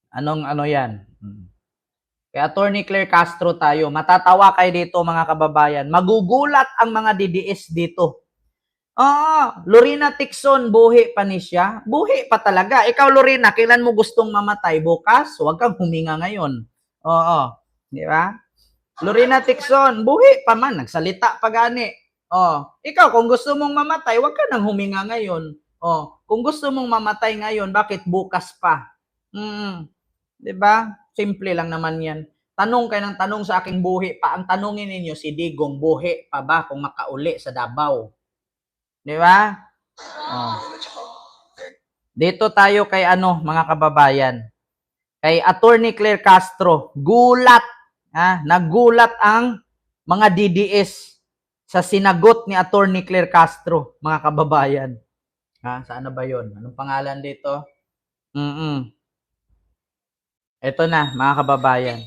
Anong ano yan? Kay Attorney Claire Castro tayo. Matatawa kayo dito mga kababayan. Magugulat ang mga DDS dito. Lorena Tixon, buhi pa ni siya. Buhi pa talaga. Ikaw, Lorena, kailan mo gustong mamatay? Bukas? Huwag kang huminga ngayon. Oo. Di ba? Lorena Tixon, buhi pa man. Nagsalita pa gani. Ikaw, kung gusto mong mamatay, huwag ka nang huminga ngayon. Kung gusto mong mamatay ngayon, bakit bukas pa? Di ba? Simple lang naman yan. Tanong kayo ng tanong sa aking buhi pa. Ang tanongin ninyo, si Digong, buhi pa ba kung makauli sa Davao? Di ba? Dito tayo kay mga kababayan. Kay Attorney Claire Castro, gulat. Nagulat ang mga DDS sa sinagot ni Attorney Claire Castro, mga kababayan. Saan na ba yun? Anong pangalan dito? Ito na, mga kababayan.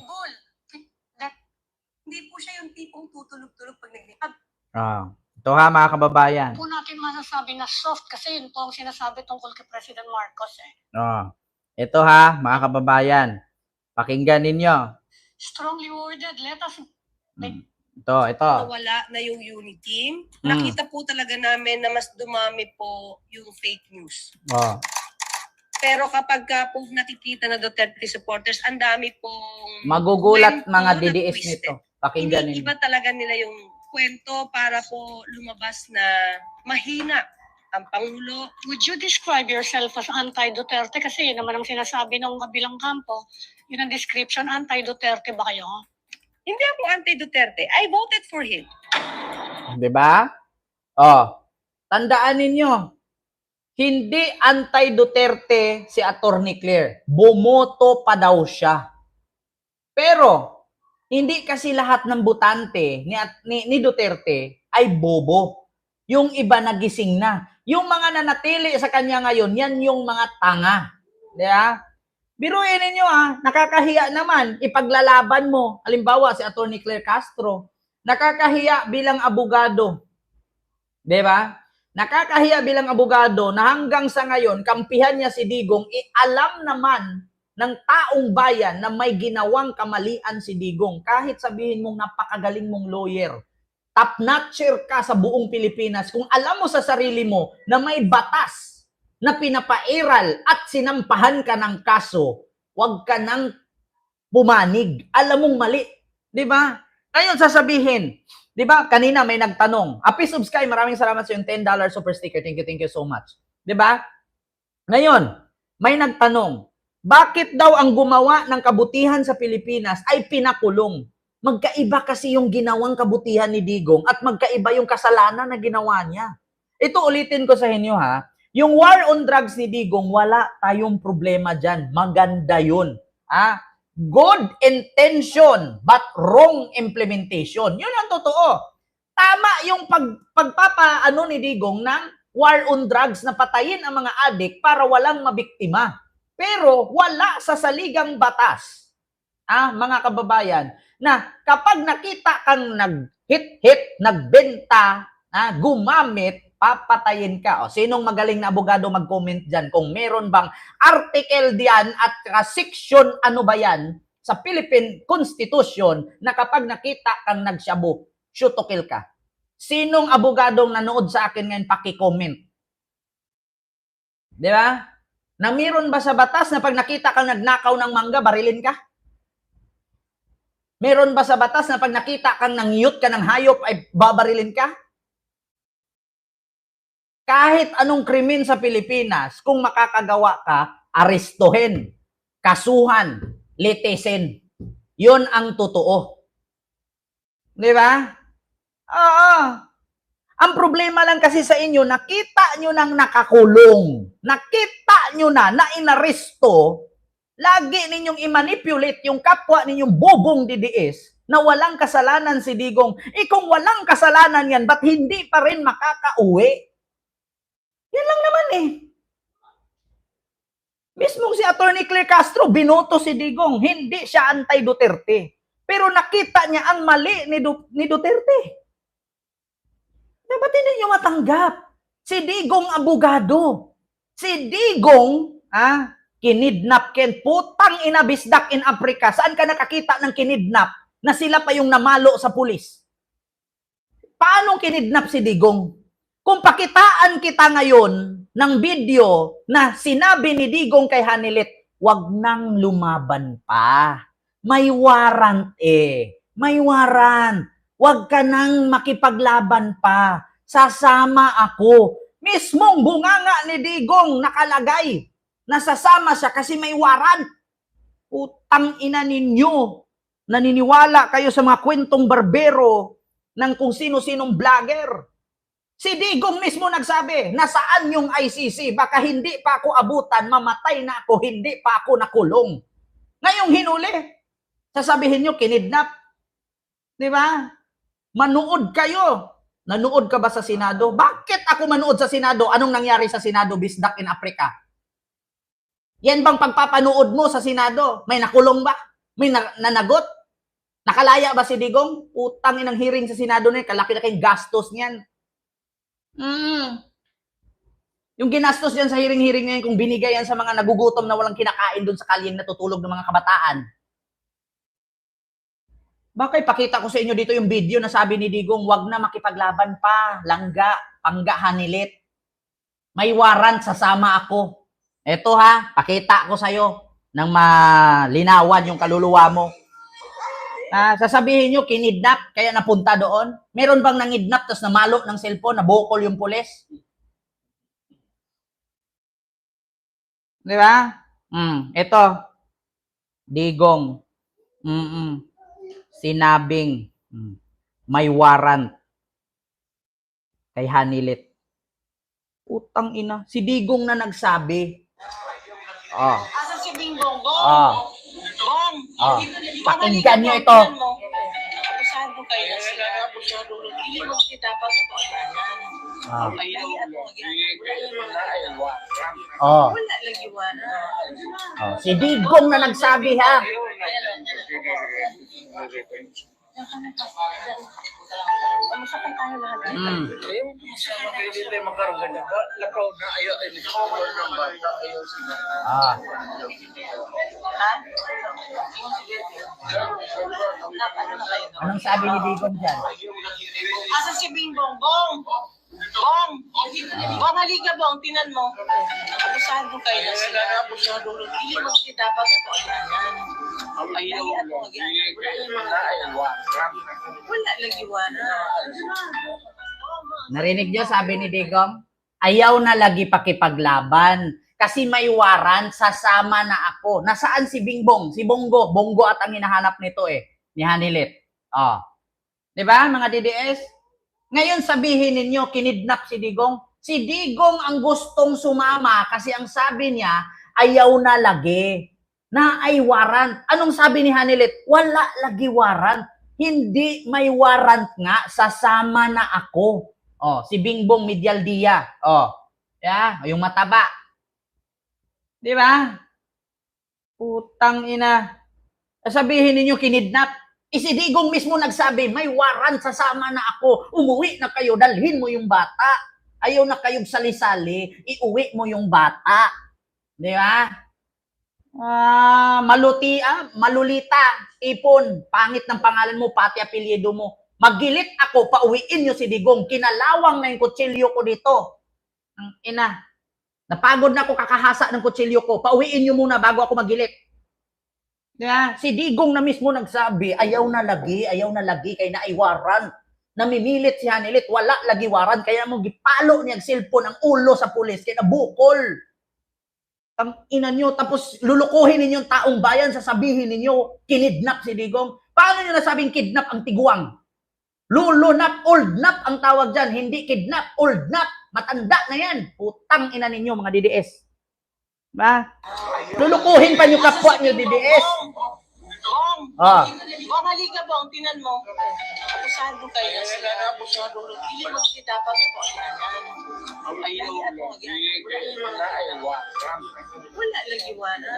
Hindi po siya yung tipong tutulog-tulog pag nag-live. Ito mga kababayan. Po natin masasabi na soft kasi yun po ang sinasabi tungkol kay President Marcos Ito mga kababayan. Pakinggan ninyo. Strongly worded. Let us... Ito. Nawala na yung unity. Nakita po talaga namin na mas dumami po yung fake news. Pero kapag po nakikita na Duterte supporters, ang dami pong... Magugulat mga DDS nito. Pakinggan ninyo. Iniiba talaga nila yung kwento para po lumabas na mahina ang Pangulo. Would you describe yourself as anti-Duterte? Kasi yun naman ang sinasabi ng kabilang kampo. Yun ang description, anti-Duterte ba kayo? Hindi ako anti-Duterte. I voted for him. Diba? Tandaan ninyo, hindi anti-Duterte si Attorney Claire. Bumoto pa daw siya. Pero, hindi kasi lahat ng botante ni Duterte ay bobo. Yung iba nagising na. Yung mga nanatili sa kanya ngayon, yan yung mga tanga. Diba? Biruin ninyo nakakahiya naman ipaglalaban mo. Halimbawa si Attorney Claire Castro, nakakahiya bilang abogado. Diba? Nakakahiya bilang abogado na hanggang sa ngayon, kampihan niya si Digong, alam naman ng taong bayan na may ginawang kamalian si Digong. Kahit sabihin mong napakagaling mong lawyer, top-notcher ka sa buong Pilipinas, kung alam mo sa sarili mo na may batas na pinapairal at sinampahan ka ng kaso, huwag ka nang pumanig. Alam mong mali. Diba? Ngayon sasabihin, diba, kanina may nagtanong, Peace of Sky, maraming salamat sa yung $10 super sticker. Thank you so much. Diba? Ngayon, may nagtanong, bakit daw ang gumawa ng kabutihan sa Pilipinas ay pinakulong? Magkaiba kasi yung ginawang kabutihan ni Digong at magkaiba yung kasalanan na ginawa niya. Ito ulitin ko sa inyo yung war on drugs ni Digong, wala tayong problema dyan. Maganda yun. Good intention but wrong implementation. Yun ang totoo. Tama yung pagpapaano ni Digong ng war on drugs na patayin ang mga adik para walang mabiktima. Pero wala sa saligang batas, mga kababayan, na kapag nakita kang nag-hit-hit, nagbenta, gumamit, papatayin ka. Sinong magaling na abogado mag-comment dyan kung meron bang article diyan at section ano ba yan sa Philippine Constitution na kapag nakita kang nagshabu, shoot to kill ka. Sinong abogadong nanood sa akin ngayon paki-comment? Di ba? Na meron ba sa batas na pag nakita kang nagnakaw ng mangga, barilin ka? Meron ba sa batas na pag nakita kang nangyut ka ng hayop ay babarilin ka? Kahit anong krimen sa Pilipinas, kung makakagawa ka, arestuhin, kasuhan, litisin. Yun ang totoo. Di ba? Ang problema lang kasi sa inyo, nakita nyo nang nakakulong. Nakita nyo na inaresto, lagi ninyong i-manipulate yung kapwa ninyong bobong DDS na walang kasalanan si Digong. Kung walang kasalanan yan, ba't hindi pa rin makakauwi? Yan lang naman Mismong si Attorney Claire Castro, binoto si Digong. Hindi siya anti-Duterte. Pero nakita niya ang mali ni Duterte. Ba't hindi nyo matanggap? Si Digong abogado. Si Digong, Kinidnap ken. Putang ina, bisdak in Africa. Saan ka nakakita ng kinidnap na sila pa yung namalo sa pulis? Paano kinidnap si Digong? Kung pakitaan kita ngayon ng video na sinabi ni Digong kay Hanilet, wag nang lumaban pa. May warrant eh. May warrant. Wag ka nang makipaglaban pa. Sasama ako. Mismong bunganga ni Digong nakalagay. Nasasama siya kasi may warrant. Utang ina ninyo. Naniniwala kayo sa mga kwentong barbero ng kung sino-sinong vlogger. Si Digong mismo nagsabi, nasaan yung ICC? Baka hindi pa ako abutan, mamatay na ako, hindi pa ako nakulong. Ngayong hinuli, sasabihin nyo, kinidnap. Di ba? Manood kayo. Nanood ka ba sa Senado? Bakit ako manood sa Senado? Anong nangyari sa Senado, bisdak in Africa? Yan bang pagpapanood mo sa Senado? May nakulong ba? May nanagot? Nakalaya ba si Digong? Utang inang hearing sa Senado na yun, kalaki-laking gastos niyan. Yung ginastos yan sa hearing-hearing ngayon, kung binigay yan sa mga nagugutom na walang kinakain doon sa kalyeng natutulog ng mga kabataan. Baka ipakita ko sa inyo dito yung video na sabi ni Digong, wag na makipaglaban pa, langga, pangga, Hanilet. May warrant, sasama ako. Eto ha, pakita ko sa'yo nang malinawan yung kaluluwa mo. Sasabihin nyo, kinidnap, kaya napunta doon. Meron bang nangidnap, tapos namalo ng cellphone, nabukol yung pulis? Di ba? Ito, Digong, sinabing may warrant kay Hanilet. Utang ina, si Digong na nagsabi. Asa si Bingbong? Bong! Pakinggan nyo ito. Abusado kayo na sila. Hindi mo kita dapat po yan. Wala lagi wala. Si Digong na nagsabi ha. Masakay tayo lahat. Anong sabi ni Digong dyan? Asa si Bingbong? Bong! Bong! Bong, halika Bong, tinan mo. Abusado kayo na sila. Hindi mo kita dapat po yan. Wala lagi wala. Narinig nyo, sabi ni Digong? Ayaw na lagi pakipaglaban. Kasi may warrant, sasama na ako. Nasaan si Bingbong? Si Bongo. Bongo at ang hinahanap nito ni Hanilet. Diba, mga DDS? Ngayon sabihin ninyo, kinidnap si Digong. Si Digong ang gustong sumama kasi ang sabi niya, ayaw na lagi. Na ay warrant. Anong sabi ni Hanilet? Wala lagi warrant. Hindi may warrant nga, sasama na ako. Si Bingbong Medialdia. Yung mataba. Di ba? Putang ina. Sabihin ninyo kinidnap. Si Digong mismo nagsabi, may warrant, sasama na ako. Umuwi na kayo, dalhin mo yung bata. Ayaw na kayong sali-sali, iuwi mo yung bata. Di ba? Malulita, ipon, pangit ng pangalan mo, pati apelyido mo. Magilit ako, pauwiin nyo si Digong. Kinalawang na yung kutsilyo ko dito. Ang ina. Napagod na ako kakahasa ng kutsilyo ko. Pauwiin nyo muna bago ako magilit. Diba? Si Digong na mismo nagsabi, ayaw na lagi, kaya na ay warrant. Namimilit si Hanilet, wala lagi warrant, kaya mo gipalo niya ang cellphone, ang ulo sa pulis, kaya nabukol. Ang ina nyo, tapos lulukuhin ninyo yung taong bayan, sasabihin ninyo, kinidnap si Digong. Paano nyo nasabing kidnap ang tiguang? Lulunap, old nap ang tawag dyan, hindi kidnap, old nap. Matanda na yan. Putang ina ninyo, mga DDS. Ba? Lulukuhin pa nyo kapwa nyo, DDS. Bong, halika Bong, tinan mo. Abusado kayo na sila. Hindi mo kita dapat po yan. Wala lagi wala.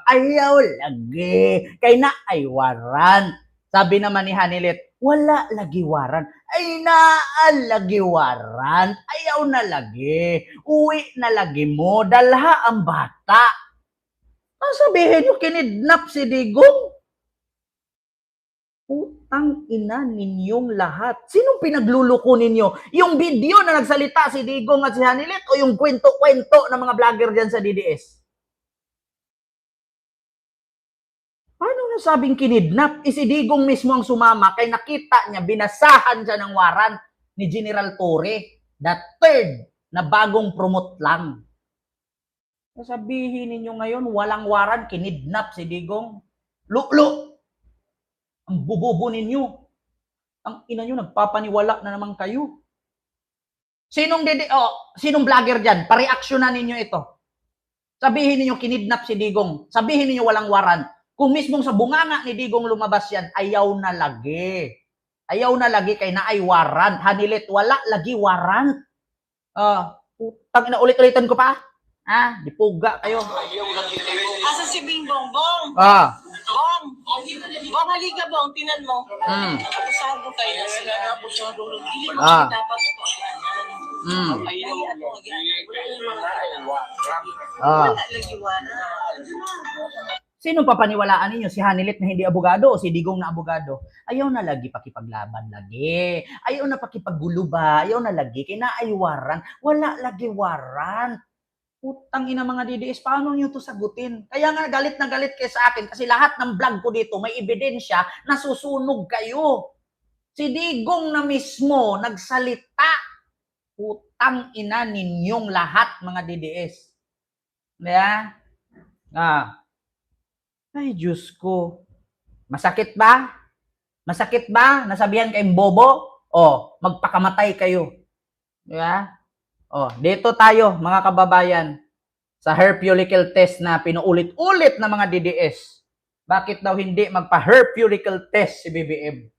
Ayaw lagi. Kaya na ay warrant. Sabi naman ni Hanilet, wala lagi waran. Ay lagi waran. Ayaw na lagi. Uwi na lagi mo. Dalha ang bata. Ang sabihin nyo, kinidnap si Digong. Putang ina ninyong lahat. Sinong pinagluluko ninyo? Yung video na nagsalita si Digong at si Hanilet o yung kwento-kwento ng mga vlogger dyan sa DDS? Paano nasabing kinidnap? Si Digong mismo ang sumama kay nakita niya, binasahan siya ng waran ni General Torre. The third na bagong promote lang. Sabihin ninyo ngayon, walang waran, kinidnap si Digong. Luklo! Ang bubobo ninyo. Ang ina nyo, nagpapaniwala na naman kayo. Sinong vlogger dyan? Pareaksyonan ninyo ito. Sabihin ninyo, kinidnap si Digong. Sabihin ninyo, walang waran. Kung mismong sa bunganga ni Digong lumabas yan, ayaw na lagi. Ayaw na lagi kay na ay warrant. Hanilet, wala lagi warrant. Putang ina, ulit-ulitan ko pa. Dipuga kayo. Asa si Bing Bong? Bong! Ah. Bong! Bong, halika Bong, tinan mo. Abusado kayo na sila. Hindi mo dapat po. Wala lagi wala. Sino papaniwalaan ninyo? Si Hanilet na hindi abogado o si Digong na abogado? Ayaw na lagi pakipaglaban lagi. Ayaw na pakipaggulo ba? Ayaw na lagi. Kinaaywaran. Wala lagi waran. Putang ina mga DDS, paano nyo to sagutin? Kaya nga galit na galit kayo sa akin kasi lahat ng vlog ko dito may ebidensya na susunog kayo. Si Digong na mismo nagsalita. Putang ina ninyong lahat mga DDS. Yeah? Ay, Diyos ko. Masakit ba? Masakit ba? Nasabihan kayong bobo? Magpakamatay kayo. Yeah? Dito tayo, mga kababayan, sa hair follicle test na pinuulit-ulit ng mga DDS. Bakit daw hindi magpa-hair follicle test si BBM?